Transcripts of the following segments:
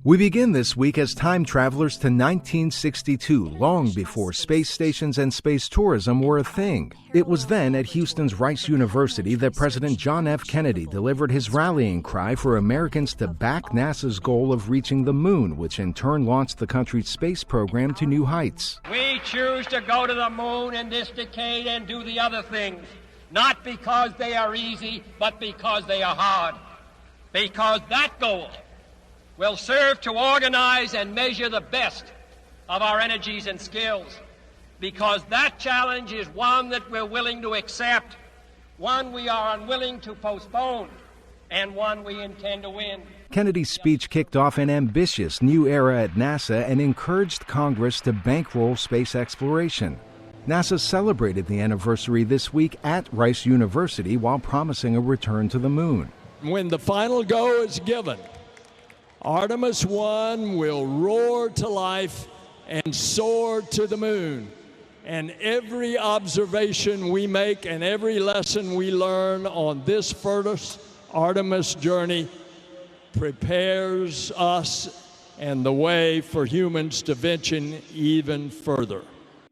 We begin this week as time travelers to 1962, long before space stations and space tourism were a thing. It was then at Houston's Rice University that President John F. Kennedy delivered his rallying cry for Americans to back NASA's goal of reaching the moon, which in turn launched the country's space program to new heights. We choose to go to the moon in this decade and do the other things, not because they are easy, but because they are hard. Because that goal will serve to organize and measure the best of our energies and skills, because that challenge is one that we're willing to accept, one we are unwilling to postpone, and one we intend to win. Kennedy's speech kicked off an ambitious new era at NASA and encouraged Congress to bankroll space exploration. NASA celebrated the anniversary this week at Rice University while promising a return to the moon. When the final go is given, Artemis 1 will roar to life and soar to the moon. And every observation we make and every lesson we learn on this first Artemis journey prepares us and the way for humans to venture even further.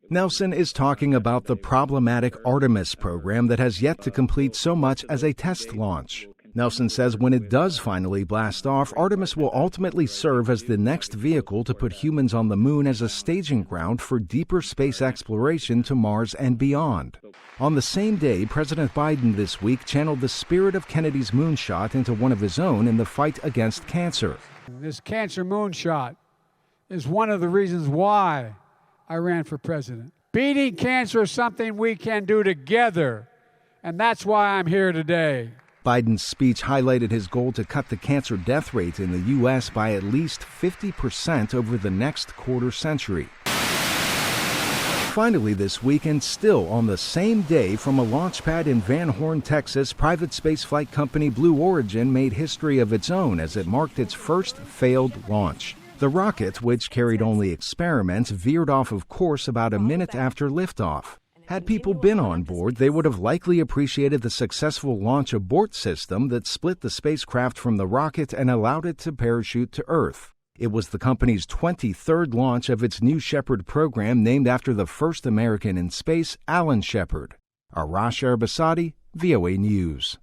Nelson is talking about the problematic Artemis program that has yet to complete so much as a test launch. Nelson says when it does finally blast off, Artemis will ultimately serve as the next vehicle to put humans on the moon as a staging ground for deeper space exploration to Mars and beyond. On the same day, President Biden this week channeled the spirit of Kennedy's moonshot into one of his own in the fight against cancer. This cancer moonshot is one of the reasons why I ran for president. Beating cancer is something we can do together, and that's why I'm here today. Biden's speech highlighted his goal to cut the cancer death rate in the U.S. by at least 50% over the next quarter century. Finally this week, and still on the same day, from a launch pad in Van Horn, Texas, private spaceflight company Blue Origin made history of its own as it marked its first failed launch. The rocket, which carried only experiments, veered off of course about a minute after liftoff. Had people been on board, they would have likely appreciated the successful launch abort system that split the spacecraft from the rocket and allowed it to parachute to Earth. It was the company's 23rd launch of its New Shepard program, named after the first American in space, Alan Shepard. Arash, Arabasadi, VOA News.